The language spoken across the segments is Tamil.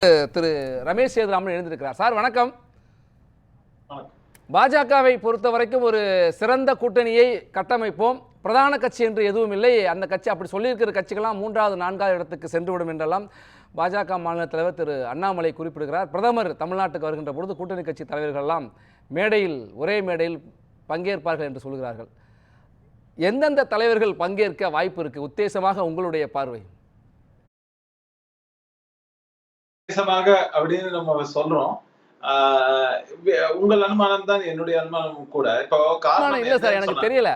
திரு ரமேஷ் சேதுராமன் எழுந்திருக்கிறார். சார் வணக்கம். பாஜகவை பொறுத்த வரைக்கும் ஒரு சிறந்த கூட்டணியை கட்டமைப்போம், பிரதான கட்சி என்று எதுவும் இல்லை, அந்த கட்சி அப்படி சொல்லியிருக்கிற கட்சிகள்லாம் 3வது 4வது இடத்துக்கு சென்றுவிடும் என்றெல்லாம் பாஜக மாநில தலைவர் திரு அண்ணாமலை குறிப்பிடுகிறார். பிரதமர் தமிழ்நாட்டுக்கு வருகின்ற பொழுது கூட்டணி கட்சி தலைவர்கள்லாம் ஒரே மேடையில் பங்கேற்பார்கள் என்று சொல்கிறார்கள். எந்தெந்த தலைவர்கள் பங்கேற்க வாய்ப்பு இருக்கு உத்தேசமாக உங்களுடைய பார்வை? அப்படின்னு நம்ம சொல்றோம். உங்கள் அனுமானம் தான் என்னுடைய அனுமானம் கூட. இப்போ காரணம் இல்ல சார், எனக்கு தெரியல.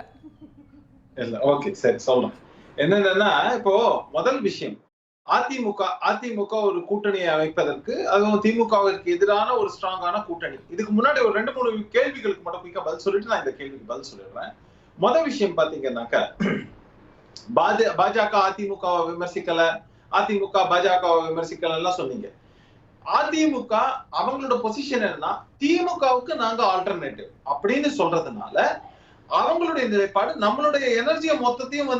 இல்ல, ஓகே, சரி சொல்றேன். என்னன்னா, இப்போ முதல் விஷயம், அதிமுக ஒரு கூட்டணியை அமைப்பதற்கு, அதுவும் திமுகவிற்கு எதிரான ஒரு ஸ்ட்ராங்கான கூட்டணி. இதுக்கு முன்னாடி ஒரு 2-3 கேள்விகளுக்கு மட்டும் குயிக்கா பதில் சொல்லிட்டு நான் இந்த கேள்விக்கு பதில் சொல்லிடுறேன். முதல் விஷயம் பாத்தீங்கன்னாக்க, பாஜக அதிமுகவை விமர்சிக்கல, அதிமுக பாஜகவை விமர்சிக்கல எல்லாம் சொன்னீங்க. அதிமுக அவங்களோட பொசிஷன் என்னன்னா, திமுகவுக்கு நாங்க ஆல்டர்னேட்டிவ் அப்படின்னு சொல்றதுனால அவங்களுடைய நிலைப்பாடு நம்மளுடைய எனர்ஜியை மொத்தத்தையும்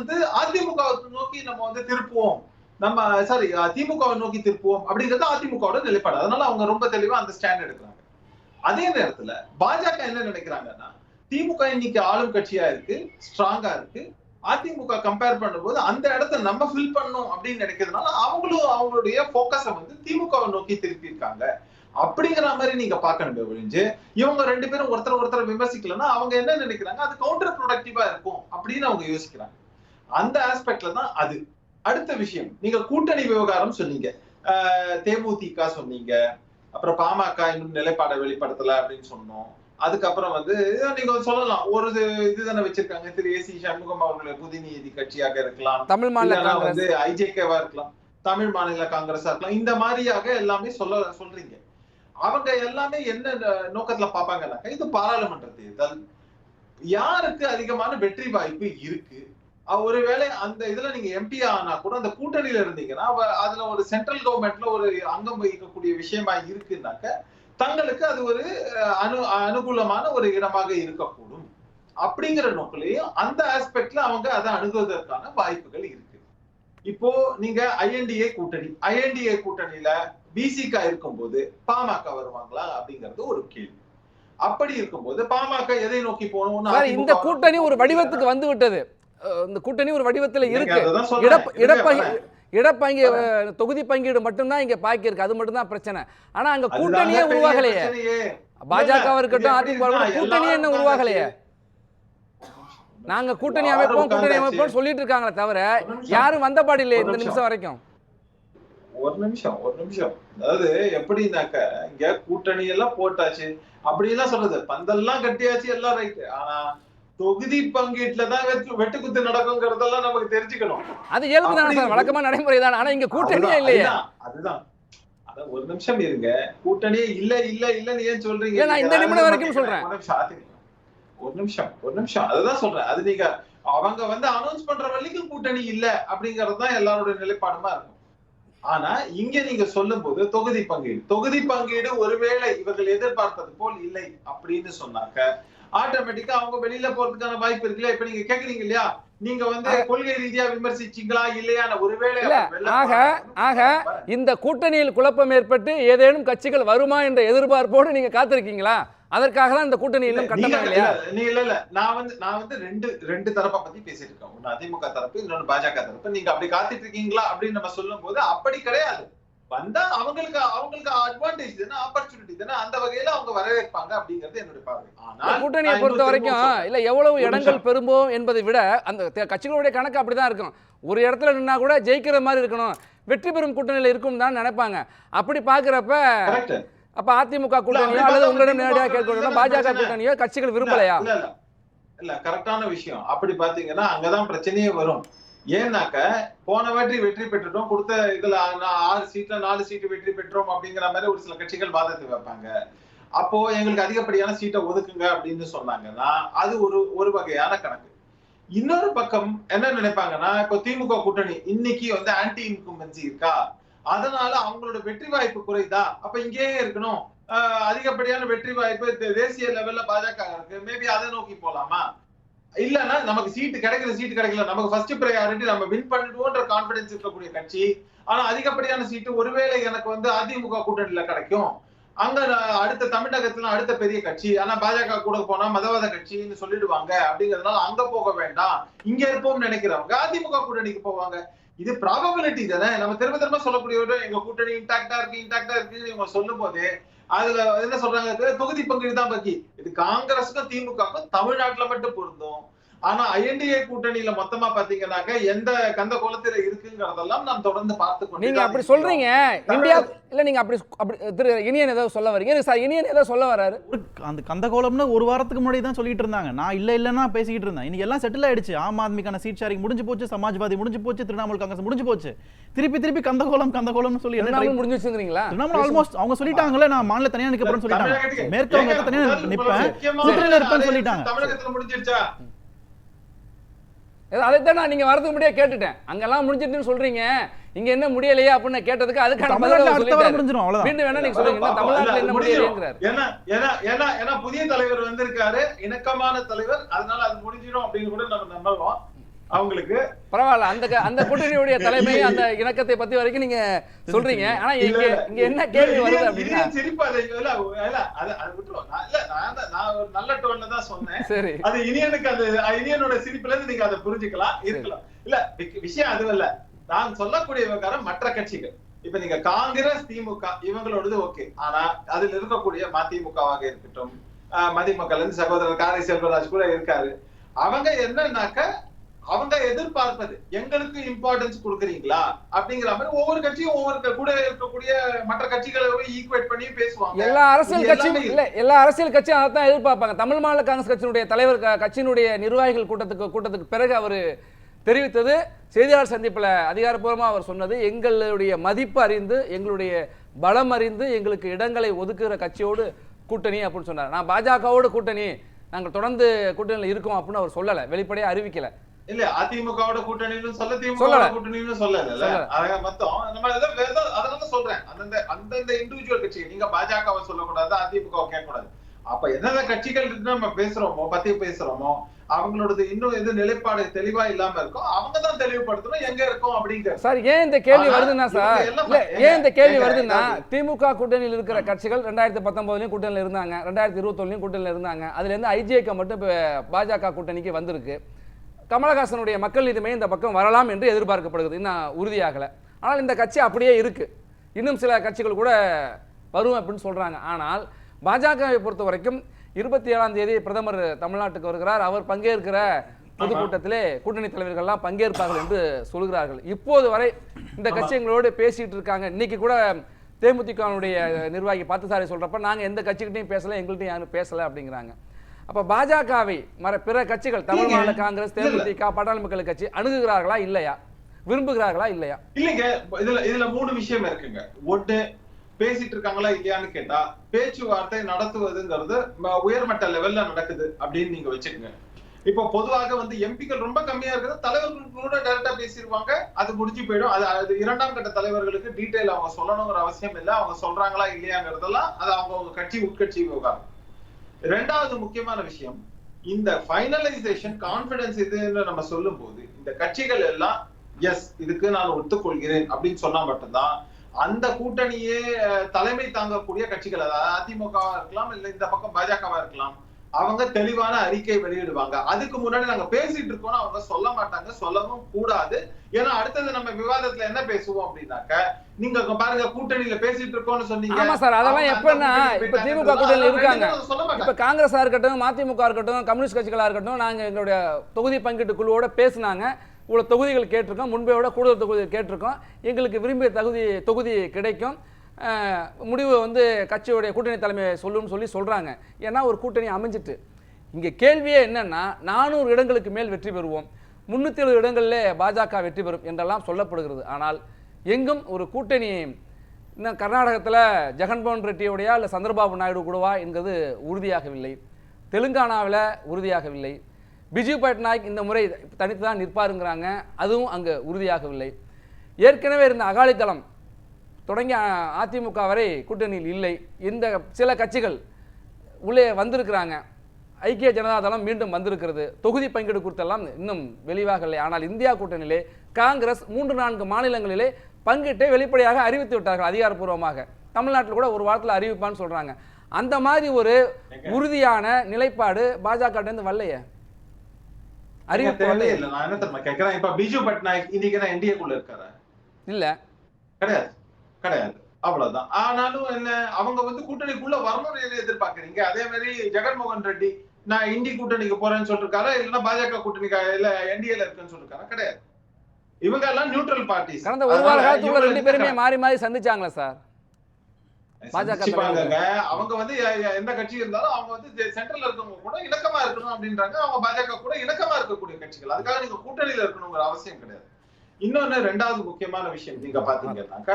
அதிமுக நோக்கி நம்ம திருப்புவோம், திமுகவை நோக்கி திருப்புவோம் அப்படிங்கிறது அதிமுகவோட நிலைப்பாடு. அதனால அவங்க ரொம்ப தெளிவா அந்த ஸ்டாண்ட் எடுக்கிறாங்க. அதே நேரத்துல பாஜக என்ன நினைக்கிறாங்கன்னா, திமுக இன்னைக்கு ஆளும் கட்சியா இருக்கு, ஸ்ட்ராங்கா இருக்கு, அதிமுக கம்பேர் பண்ணும்போது அந்த இடத்தை நம்ம ஃபில் பண்ணணும் அப்படின்னு நினைக்கிறதுனால அவங்களும் அவங்களுடைய போக்கஸை திமுகவை நோக்கி திருப்பி இருக்காங்க அப்படிங்கிற மாதிரி நீங்க பாக்கணும் ஒழிஞ்சு, இவங்க 2 பேரும் ஒருத்தர் விமர்சிக்கலன்னா அவங்க என்ன நினைக்கிறாங்க, அது கவுண்டர் ப்ரொடக்டிவா இருக்கும் அப்படின்னு அவங்க யோசிக்கிறாங்க. அந்த ஆஸ்பெக்ட்ல தான் அது. அடுத்த விஷயம், நீங்க கூட்டணி விவகாரம் சொன்னீங்க, தேமுதிக சொன்னீங்க, அப்புறம் பாமக இன்னும் நிலைப்பாடை வெளிப்படுத்தல அப்படின்னு சொன்னோம். அதுக்கப்புறம் நீங்க சொல்லலாம், ஒரு இதுதானே வச்சிருக்காங்க, திரு ஏசி சண்முகம் அவர்கள் புதிய நீதி கட்சியாக இருக்கலாம், தமிழ் மாநில ஐஜேகேவா இருக்கலாம், தமிழ் மாநில காங்கிரஸா இருக்கலாம், இந்த மாதிரியாக எல்லாமே சொல்றீங்க. அவங்க எல்லாமே என்ன நோக்கத்துல பாப்பாங்கன்னாக்கா, இது பாராளுமன்ற தேர்தல், யாருக்கு அதிகமான வெற்றி வாய்ப்பு இருக்கு, ஒருவேளை அந்த இதுல நீங்க எம்பி ஆனா கூட அந்த கூட்டணியில இருந்தீங்கன்னா அதுல ஒரு சென்ட்ரல் கவர்மெண்ட்ல ஒரு அங்கம் வகிக்கக்கூடிய விஷயமா இருக்குன்னாக்க தங்களுக்கு அது ஒரு அனுகூலமான ஒரு இடமாக இருக்கக்கூடும் அப்படிங்கிற நோக்கிலையும் அந்த ஆஸ்பெக்ட்ல அவங்க அதை அணுகுவதற்கான வாய்ப்புகள் இருக்கு. இப்போ நீங்க ஐஎன்டிஏ கூட்டணியில பிசிக இருக்கும்போது பாமக வருவாங்களா அப்படிங்கிறது ஒரு கேள்வி. அப்படி இருக்கும்போது பாமக எதை நோக்கி போகணும்? இந்த கூட்டணி ஒரு வடிவத்துக்கு வந்து விட்டது. இந்த கூட்டணி ஒரு வடிவத்தில் இருக்கு. தொகுதி பங்கீடு மட்டும்தான் இங்க பாக்கி இருக்கு, அது மட்டும் தான் பிரச்சனை. ஆனா அங்க கூட்டணியே உருவாகலையே. பாஜக இருக்கட்டும், அதிமுக கூட்டணியே என்ன உருவாகலையே. நாங்க கூட்டணி அமைப்போம் சொல்லிட்டு இருக்காங்களே தவிர யாரும் வந்தபாடு இல்லையே இந்த நிமிஷம் வரைக்கும். ஒரு நிமிஷம் அதாவது எப்படின்னாக்க, இங்க கூட்டணி எல்லாம் போட்டாச்சு அப்படி எல்லாம் சொல்றது, பந்தெல்லாம் கட்டியாச்சு எல்லாம் ரைட். ஆனா தொகுதி பங்கீட்டுல தான் வெட்டுக்குத்து நடக்கும்ங்கிறதெல்லாம் நமக்கு தெரிஞ்சுக்கணும். அது இயல்புதானே சார், வழக்கமான நடைமுறை தான். ஆனா இங்க கூட்டணியே இல்லையா? அதுதான் ஒரு நிமிஷம் இருங்க, கூட்டணியே இல்லன்னு ஏன் சொல்றீங்க? நான் இந்த நிமிடம் வரைக்கும் சொல்றேன். ஒரு நிமிஷம் அதுதான் சொல்றேன். அது நீங்க அவங்க அனௌன்ஸ் பண்ற வரைக்கும் கூட்டணி இல்ல அப்படிங்கறது தான் எல்லாரோட நிலைப்பாடுமா இருக்கும். ஆனா இங்க நீங்க சொல்லும் போது தொகுதி பங்கீடு ஒருவேளை இவர்கள் எதிர்பார்த்தது போல் இல்லை அப்படின்னு சொன்னாக்க ஆட்டோமேட்டிக்கா அவங்க வெளியில போறதுக்கான வாய்ப்பு இருக்குல்ல. இப்ப நீங்க கேக்குறீங்க இல்லையா, நீங்க கொள்கை ரீதியா விமர்சிச்சீங்களா இல்லையா? ஒருவேளை ஆக இந்த கூட்டணியில் குழப்பம் ஏற்பட்டு ஏதேனும் கட்சிகள் வருமா என்ற எதிர்பார்ப்போடு நீங்க காத்திருக்கீங்களா? அதற்காக தான் இந்த கூட்டணி இன்னும் கட்டணம் இல்லையா? இல்ல நான் ரெண்டு தரப்பை பத்தி பேசிட்டு இருக்கேன். ஒன்னு அதிமுக தரப்பு, இன்னொன்னு பாஜக தரப்பு. நீங்க அப்படி காத்துட்டு இருக்கீங்களா அப்படின்னு நம்ம சொல்லும் போது அப்படி கிடையாது. வந்தா அவங்களுக்கு அட்வான்டேஜ் தானே, ஆப்பர்ச்சுனிட்டி தானே, அந்த வகையில அவங்க வரவேற்பாங்க அப்படிங்கிறது என்னோட பார்வை. ஆனா கூட்டணியை பொறுத்த வரைக்கும் இல்ல எவ்வளவு இடங்கள் பெறும்போம் என்பதை விட அந்த கட்சிகளுடைய கணக்கு அப்படிதான் இருக்கும். ஒரு இடத்துல நின்னா கூட ஜெயிக்கிற மாதிரி இருக்கணும், வெற்றி பெறும் கூட்டணியில இருக்கும் தான் நினைப்பாங்க. அப்படி பாக்குறப்ப அப்ப அதிமுக கூட்டணியோ அல்லது உங்களிடம் நேரடியாக கேட்கணும், பாஜக கூட்டணியோ கட்சிகள் விரும்பலையா? இல்ல கரெக்டான விஷயம். அப்படி பாத்தீங்கன்னா அங்கதான் பிரச்சனையே வரும். ஏன்னாக்க போன வாட்டி வெற்றி பெற்றுட்டோம், கொடுத்த இதுல 6 சீட்ல 4 சீட்டு வெற்றி பெற்றோம் அப்படிங்கிற மாதிரி ஒரு சில கட்சிகள் வாதத்தை வைப்பாங்க. அப்போ எங்களுக்கு அதிகப்படியான சீட்டை ஒதுக்குங்க அப்படின்னு சொன்னாங்கன்னா அது ஒரு வகையான கணக்கு. இன்னொரு பக்கம் என்ன நினைப்பாங்கன்னா, இப்போ திமுக கூட்டணி இன்னைக்கு ஆன்டி இன்கும்பன்சி இருக்கா, அதனால அவங்களோட வெற்றி வாய்ப்பு குறைதா, அப்ப இங்கேயே இருக்கணும், அதிகப்படியான வெற்றி வாய்ப்பு தேசிய லெவல்ல பாஜக இருக்கு, மேபி அதை நோக்கி போலாமா, இல்லன்னா நமக்கு சீட்டு கிடைக்கல, நமக்கு ஃபர்ஸ்ட் பிரையாரிட்டி நம்ம வின் பண்ணிடுவோம்ன்ற கான்பிடன்ஸ் இருக்கக்கூடிய கட்சி. ஆனா அதிகப்படியான சீட்டு ஒருவேளை எனக்கு வந்து அதிமுக கூட்டணியில கிடைக்கும், அங்க அடுத்த தமிழகத்துல அடுத்த பெரிய கட்சி, ஆனா பாஜக கூட போனா மதவாத கட்சின்னு சொல்லிடுவாங்க அப்படிங்கறதுனால அங்க போக வேண்டாம், இங்க இருப்போம்னு நினைக்கிறவங்க அதிமுக கூட்டணிக்கு போவாங்க. இது ப்ராபபிலிட்டி தானே. நம்ம திரும்ப சொல்லக்கூடிய எங்க கூட்டணி இன்டாக்டா இருக்கு இவங்க சொல்லும் போது அதுல என்ன சொல்றாங்க, தொகுதி பங்கீடு தான் பாக்கி. இது காங்கிரஸுக்கும் திமுகவுக்கும் தமிழ்நாட்டுல மட்டும் பொருந்தும். ஆனா ஐஎன்டிஏ கூட்டணியில மொத்தமா பாத்தீங்கன்னாக்க எந்த கந்த கோலத்துல இருக்குங்கிறதெல்லாம் நாம் தொடர்ந்து பார்த்து நீங்க அப்படி சொல்றீங்க இந்தியா இல்ல, நீங்க அப்படி திரு இனியன் ஏதோ சொல்ல வரீங்க சார். இனியன் ஏதோ சொல்ல வராரு. அந்த கந்த கோலம்னு ஒரு வாரத்துக்கு முன்னாடி தான் சொல்லிட்டு இருந்தாங்க. நான் இல்லைன்னா பேசிக்கிட்டு இருந்தேன். இன்னைக்கு எல்லாம் செட்டில் ஆயிடுச்சு. ஆம் ஆத்மிக்கான சீட் ஷேரிங் முடிஞ்சு போச்சு, சமாஜ்வாதி முடிஞ்சு போச்சு, திரிணாமுல் காங்கிரஸ் முடிஞ்சு போச்சு. திருப்பி கந்த கோலம்னு சொல்லி முடிஞ்சு வச்சுக்கிறீங்களா? திரிணாமுல் ஆல்மோஸ்ட் அவங்க சொல்லிட்டாங்கல்ல, நான் மாநில தனியா நிக்க போறேன்னு சொல்லிட்டாங்க. மேற்கு வங்க தனியா நிப்பேன், கூட்டணியில இருப்பேன்னு சொல்லிட்டாங்க. தமிழகத்துல முடிஞ்சிருச்சா? அதைத்தான் நான் நீங்க வரதுக்கு முன்னாடியே கேட்டுட்டேன். அங்கெல்லாம் முடிஞ்சிட்டுன்னு சொல்றீங்க, இங்க என்ன முடியலையா அப்படின்னு கேட்டதுக்கு அதுக்கான முடிஞ்சிடும். அவ்வளவுதான். மீண்டும் வேணா நீங்க சொல்லுங்க தமிழ்நாட்டுல என்ன முடியலைங்கிறார். ஏன்னா புதிய தலைவர் வந்திருக்காரு, இணக்கமான தலைவர், அதனால அது முடிஞ்சிடும் அப்படின்னு கூட நம்ம நம்பலாம். அவங்களுக்கு பரவாயில்ல, அந்த கூட்டணியுடைய தலைமை அந்த இணக்கத்தை பத்தி வரைக்கும் நீங்க சொல்றீங்க. ஆனா இங்க என்ன கேள்வி வருது அப்படின்னா சிரிப்பா நான் ஒரு நல்ல டோன்ல தான் சொன்னேன். சரி, அது இனியனுக்கு அந்த இனியனோட சிரிப்புல இருந்து நீங்க அதை புரிஞ்சுக்கலாம், இருக்கலாம். இல்ல விஷயம் அது இல்ல. நான் சொல்லக்கூடிய விவகாரம் மற்ற கட்சிகள். இப்ப நீங்க காங்கிரஸ் திமுக இவங்களோடது ஓகே. ஆனா அதுல இருக்கக்கூடிய மதிமுகவாக இருக்கட்டும், மதிமக்கள் சகோதரர் காரை செல்வராஜ் கூட இருக்காரு. அவங்க என்னன்னாக்க அவங்க எதிர்பார்ப்பது எங்களுக்கு இம்பார்ட்டன்ஸ் கொடுக்குறீங்களா அப்படிங்கிற மாதிரி ஒவ்வொரு கட்சியும் ஒவ்வொரு கூட இருக்கக்கூடிய மற்ற கட்சிகளை ஈக்குவேட் பண்ணி பேசுவாங்க. எல்லா அரசியல் கட்சியும் இல்ல, எல்லா அரசியல் கட்சியும் அதான் எதிர்பார்ப்பாங்க. தமிழ் மாநில காங்கிரஸ் கட்சியினுடைய தலைவர் கட்சியினுடைய நிர்வாகிகள் கூட்டத்துக்கு பிறகு அவர் தெரிவித்தது, செய்தியாளர் சந்திப்புல அதிகாரப்பூர்வமா அவர் சொன்னது, எங்களுடைய மதிப்பு அறிந்து எங்களுடைய பலம் அறிந்து எங்களுக்கு இடங்களை ஒதுக்குகிற கட்சியோடு கூட்டணி அப்படின்னு சொன்னார். நான் பாஜகவோடு கூட்டணி, நாங்கள் தொடர்ந்து கூட்டணியில் இருக்கோம் அப்படின்னு அவர் சொல்லல, வெளிப்படையா அறிவிக்கல. இல்ல அதிமுகவோட கூட்டணின்னு சொல்ல, திமுக கூட்டணின்னு சொல்லல. மொத்தம் நம்ம அதனால சொல்றேன், அந்தந்த இண்டிவிஜுவல் கட்சி நீங்க பாஜகவை சொல்லக்கூடாது, அதிமுகவை கேட்கக்கூடாது. அப்ப என்னென்ன கட்சிகள் நம்ம பேசுறோமோ அவங்களோட இன்னும் எது நிலைப்பாடு தெளிவா இல்லாம இருக்கும், அவங்க தான் தெளிவுபடுத்தணும் எங்க இருக்கும் அப்படிங்கிற. சார் ஏன் இந்த கேள்வி வருதுன்னா சார், ஏன் இந்த கேள்வி வருதுன்னா திமுக கூட்டணியில் இருக்கிற கட்சிகள் 2019 கூட்டணியில் இருந்தாங்க, 2021 கூட்டணியில் இருந்தாங்க. அதுல இருந்து ஐஜேக்கு மட்டும் பாஜக கூட்டணிக்கு வந்திருக்கு. கமலஹாசனுடைய மக்கள் நீதி மையம் இந்த பக்கம் வரலாம் என்று எதிர்பார்க்கப்படுகிறது, இன்னும் உறுதியாகல. ஆனால் இந்த கட்சி அப்படியே இருக்கு, இன்னும் சில கட்சிகள் கூட வரும் அப்படின்னு சொல்றாங்க. ஆனால் பாஜகவை பொறுத்த வரைக்கும் 27ஆம் தேதி பிரதமர் தமிழ்நாட்டுக்கு வருகிறார். அவர் பங்கேற்கிற பொதுக்கூட்டத்திலே கூட்டணி தலைவர்கள்லாம் பங்கேற்பார்கள் என்று சொல்கிறார்கள். இப்போது வரை இந்த கட்சிகளோடு பேசிட்டு இருக்காங்க. இன்னைக்கு கூட தேமுதிகனுடைய நிர்வாகி பார்த்தசாரி சொல்றப்ப நாங்க எந்த கட்சிகிட்டையும் பேசல, எங்கள்கிட்டையும் யாரும் பேசல அப்படிங்கிறாங்க. அப்ப பாஜகவை பிற கட்சிகள் தமிழ் மாநில காங்கிரஸ், தேமுதிக, பாட்டாளி மக்கள் கட்சி அணுகுகிறார்களா இல்லையா, விரும்புகிறார்களா இல்லையா? இல்லைங்க, இதுல 3 விஷயம் இருக்குங்க. ஒன்று, பேசிட்டு இருக்காங்களா இல்லையான்னு கேட்டா, பேச்சுவார்த்தை நடத்துவதுங்கிறது உயர்மட்ட லெவல்ல நடக்குது அப்படின்னு நீங்க வச்சுக்கோங்க. இப்போ பொதுவாக வந்து எம்பிக்கள் ரொம்ப கம்மியா இருக்குது, தலைவர்கள் கூட டைரக்டா பேசிடுவாங்க, அது முடிஞ்சு போயிடும். அது 2ஆம் கட்ட தலைவர்களுக்கு டீடைல் அவங்க சொல்லணுங்கிற அவசியம் இல்லை. அவங்க சொல்றாங்களா இல்லையாங்கிறதெல்லாம் அது அவங்க கட்சி உட்கட்சி விவகாரம். 2வது முக்கியமான விஷயம், இந்த ஃபைனலைசேஷன் கான்பிடன்ஸ் இதுன்னு நம்ம சொல்லும் போது இந்த கட்சிகள் எல்லாம் எஸ் இதுக்கு நான் ஒத்துக்கொள்கிறேன் அப்படின்னு சொன்னா மட்டும்தான் அந்த கூட்டணியே தலைமை தாங்கக்கூடிய கட்சிகள், அதாவது அதிமுகவா இருக்கலாம், இல்ல இந்த பக்கம் பாஜகவா இருக்கலாம், அவங்க தெளிவான அறிக்கை வெளியிடுவாங்க. அதுக்கு முன்னாடி நாங்க பேசிட்டு இருக்கோம்னு அவங்க சொல்ல மாட்டாங்க, சொல்லவும் கூடாது. ஏன்னா அடுத்தது நம்ம விவாதத்துல என்ன பேசுவோம் அப்படின்னாக்க, நீங்க பாருங்க கூட்டணியில பேசிட்டு இருக்கோம்னு சொன்னீங்க. ஆமா சார், அதெல்லாம் எப்பன்னா இப்ப திமுக கூட்டணியில இருக்காங்க, இப்ப காங்கிரஸா இருக்கட்டும், மதிமுக இருக்கட்டும், கம்யூனிஸ்ட் கட்சிகளா இருக்கட்டும், நாங்க எங்களுடைய தொகுதி பங்கீட்டு குழுவோட பேசினாங்க, இவ்வளவு தொகுதிகள் கேட்டிருக்கோம், முன்பையோட கூடுதல் தொகுதி கேட்டிருக்கோம், எங்களுக்கு விரும்பிய தொகுதி கிடைக்கும், முடிவு வந்து கட்சியுடைய கூட்டணி தலைமை சொல்லுன்னு சொல்றாங்க. ஏன்னா ஒரு கூட்டணி அமைஞ்சிட்டு. இங்க கேள்வியே என்னன்னா 400 இடங்களுக்கு மேல் வெற்றி பெறுவோம், 370 இடங்களிலே பாஜக வெற்றி பெறும் என்றெல்லாம் சொல்லப்படுகிறது. ஆனால் எங்கும் ஒரு கூட்டணி, இன்னும் கர்நாடகத்தில் ஜெகன்மோகன் ரெட்டியோடையா இல்லை சந்திரபாபு நாயுடு கூடவா என்கிறது உறுதியாகவில்லை, தெலுங்கானாவில் உறுதியாகவில்லை, பிஜு பட்நாயக் இந்த முறை தனித்து தான் நிற்பாருங்கிறாங்க, அதுவும் அங்கே உறுதியாகவில்லை. ஏற்கனவே இருந்த அகாலிதளம் தொடங்கி அதிமுக வரை கூட்டணியில் இல்லை. இந்த சில கட்சிகள் உள்ளே வந்திருக்கிறாங்க, ஐக்கிய ஜனதா தளம் மீண்டும் வந்திருக்கிறது. தொகுதி பங்கீடு குறித்தெல்லாம் இன்னும் வெளிவாகவில்லை. ஆனால் இந்தியா கூட்டணியிலே காங்கிரஸ் 3-4 மாநிலங்களிலே பங்கீட்டை வெளிப்படையாக அறிவித்து விட்டார்கள் அதிகாரப்பூர்வமாக. தமிழ்நாட்டில் கூட ஒரு வாரத்தில் அறிவிப்பான்னு சொல்றாங்க. அந்த மாதிரி ஒரு உறுதியான நிலைப்பாடு பாஜக வரலையே. அறிவிப்பு இல்ல. நான் என்ன தெரியுமா கேக்குறேன், இப்ப பிஜு பட்நாயக் இன்னைக்கு என்ன என்டிஏக்குள்ள இருக்காரா? இல்ல, கிடையாது கிடையாது, அவ்வளவுதான். ஆனாலும் என்ன, அவங்க வந்து கூட்டணிக்குள்ள வரணும்னு எதிர்பார்க்கறீங்க. அதே மாதிரி ஜெகன்மோகன் ரெட்டி நான் இந்தி கூட்டணிக்கு போறேன்னு சொல்லிருக்காரா, இல்லன்னா பாஜக கூட்டணிக்கு இல்ல என்டிஏல இருக்குன்னு சொல்லிருக்காரா? கிடையாது. இவங்க எல்லாம் நியூட்ரல் பார்ட்டிஸ். கடந்த ஒரு வார காலத்துக்குள்ள 2 பேருமே மாறி மாறி சந்திச்சாங்களா சார்? பாஜக அவங்க வந்து எந்த கட்சி இருந்தாலும் அவங்க வந்து சென்ட்ரல்ல இருக்கவங்க கூட இணக்கமா இருக்கணும் அப்படின்றாங்க. அவங்க பாஜக கூட இணக்கமா இருக்கக்கூடிய கட்சிகள். அதுக்காக நீங்க கூட்டணியில இருக்கணுங்கிற அவசியம் கிடையாது. இன்னொன்னு, 2வது முக்கியமான விஷயம் நீங்க பாத்தீங்கன்னாக்க,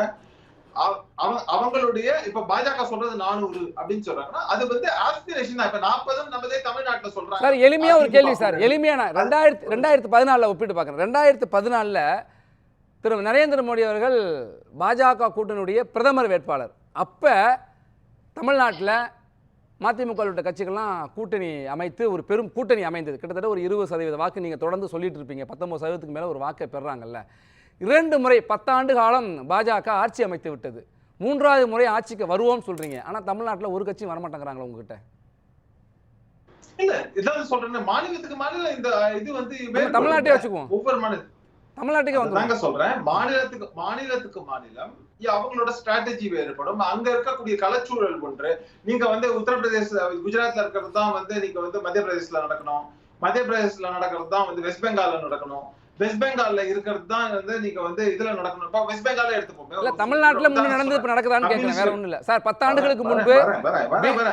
அவங்களுடைய இப்ப பாஜக சொல்றது 400 அப்படின்னு சொல்றாங்கன்னா அது வந்து ஆஸ்பிரேஷன் தான். இப்ப 40 நம்மதே தமிழ்நாட்டுல சொல்றாங்க. சார் எளிமையா ஒரு கேள்வி சார், எளிமையான 2014 ஒப்பிட்டு பார்க்கறேன். 2014 திரு நரேந்திர மோடி அவர்கள் பாஜக கூட்டணியுடைய பிரதமர் வேட்பாளர். அப்போ தமிழ்நாட்டில் மதிமுக உள்ளிட்ட கட்சிகள்லாம் கூட்டணி அமைத்து ஒரு பெரும் கூட்டணி அமைந்தது. கிட்டத்தட்ட ஒரு 20% வாக்கு நீங்கள் தொடர்ந்து சொல்லிட்டு இருப்பீங்க. 19% மேலே ஒரு வாக்கை பெறாங்கல்ல. 2 முறை 10 ஆண்டு காலம் பாஜக ஆட்சி அமைத்து விட்டது. 3வது முறை ஆட்சிக்கு வருவோம் சொல்றீங்க. ஆனால் தமிழ்நாட்டில் ஒரு கட்சியும் வரமாட்டேங்கிறாங்களா உங்ககிட்ட? இல்ல, இதான் சொல்றேன், மாநிலத்துக்கு மாநிலம் இந்த இது வந்து தமிழ்நாட்டே வச்சுக்குவோம். ஒவ்வொரு மாநிலம் தமிழ்நாட்டுக்கு வந்து சொல்றேன், மாநிலத்துக்கு மாநிலம் அவங்களோட ஸ்ட்ராட்டஜி வேறுபடும். அங்க இருக்கக்கூடிய கலச்சூழல் ஒன்று. நீங்க வந்து உத்தரப்பிரதேச குஜராத்ல இருக்கிறது தான் வந்து நீங்க வந்து மத்திய பிரதேசல நடக்கணும். மத்திய பிரதேசல நடக்கிறது தான் வந்து வெஸ்ட் பெங்கால்ல நடக்கணும். வெஸ்ட் பெங்கால்ல இருக்கிறது தான் வந்து நீங்க வந்து இதுல நடக்கணும். இப்ப வெஸ்ட் பெங்கால்ல எடுத்துக்கோங்க. தமிழ்நாட்டுல முன்ன நடந்து இப்ப நடக்குதான்னு கேட்கிறேன், வேற ஒண்ணும் இல்ல சார். 10 ஆண்டுகளுக்கு முன்பு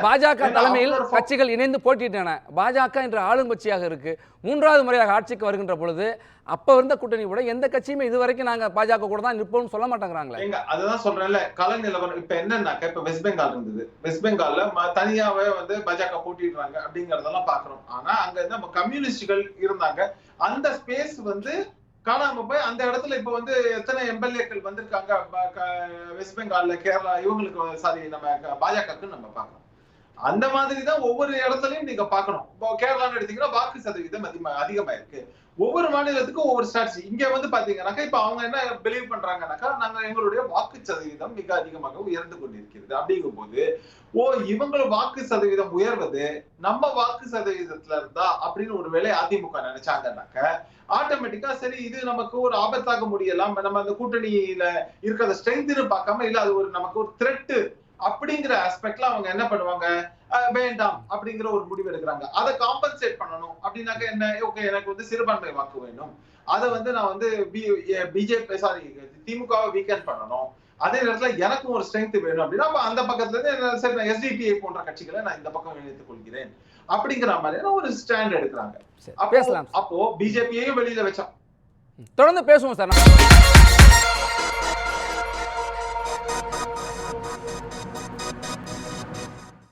பாஜக தலைமையில் கட்சிகள் இணைந்து போட்டியிட்டன. பாஜக என்ற ஆளுங்கட்சியாக இருக்கு. 3வது முறையாக ஆட்சிக்கு வருகின்ற பொழுது அப்ப இருந்த கூட்டணி கூட எந்த கட்சியுமே இதுவரைக்கும் நாங்க பாஜக கூட தான் நிற்போம்னு சொல்ல மாட்டாங்கறாங்களே. அதுதான் சொல்றேன்ல, கள நிலவரம் இப்ப என்னன்னாக்க, இப்ப வெஸ்ட் பெங்கால் இருந்தது. வெஸ்ட் பெங்கால்ல தனியாவே வந்து பாஜக போட்டிடுறாங்க அப்படிங்கறதெல்லாம் பாக்குறோம். ஆனா அங்க நம்ம கம்யூனிஸ்டுகள் இருந்தாங்க. அந்த ஸ்பேஸ் வந்து காணாம போய் அந்த இடத்துல இப்ப வந்து எத்தனை எம்எல்ஏக்கள் வந்திருக்காங்க வெஸ்ட் பெங்கால்ல, கேரளா, இவங்களுக்கு சாரி நம்ம பாஜகக்கு நம்ம பாக்குறோம். அந்த மாதிரி தான் ஒவ்வொரு இடத்துலயும் நீங்க பாக்கணும். இப்போ கேரளான்னு எடுத்தீங்கன்னா வாக்கு சதவீதம் அதிகமா இருக்கு. ஒவ்வொரு மாநிலத்துக்கும் ஒவ்வொரு ஸ்ட்ராட்டஜி. இங்க வந்து பாத்தீங்கன்னாக்கா இப்ப அவங்க என்ன பிலீவ் பண்றாங்கன்னாக்கா, நாங்க எங்களுடைய வாக்கு சதவீதம் மிக அதிகமாக உயர்ந்து கொண்டிருக்கிறது. அப்படிங்கும் போது இவங்கள வாக்கு சதவீதம் உயர்வது நம்ம வாக்கு சதவீதத்துல இருந்தா அப்படின்னு ஒரு வேளை அதிமுக நினைச்சாங்கன்னாக்க, ஆட்டோமேட்டிக்கா சரி இது நமக்கு ஒரு ஆபத்தாக முடியலாம், நம்ம அந்த கூட்டணியில இருக்கிற ஸ்ட்ரென்த்னு பார்க்காம இல்ல அது ஒரு நமக்கு ஒரு த்ரெட் அப்படிங்கிற ஆஸ்பெக்ட்ல அவங்க என்ன பண்ணுவாங்க, வேண்டாம் அப்படிங்கிற ஒரு முடிவு எடுக்கிறாங்க. அதை காம்பன்சேட் பண்ணணும் அப்படின்னாக்க என்ன, ஓகே எனக்கு வந்து சிறுபான்மை வாக்கு வேணும், அதை வந்து நான் வந்து பிஜேபி திமுகவை வீக்கெண்ட் பண்ணணும், அதே நேரத்துல எனக்கும் ஒரு ஸ்ட்ரென்த் வேணும் அப்படின்னா அந்த பக்கத்துல இருந்து சரி எஸ்டிபிஐ போன்ற கட்சிகளை நான் இந்த பக்கம் இணைத்துக் கொள்கிறேன் அப்படிங்கிற மாதிரியான ஒரு ஸ்டாண்ட் எடுக்கிறாங்க. அப்போ பிஜேபியையும் வெளியில வச்சோம். தொடர்ந்து பேசுவோம் சார்.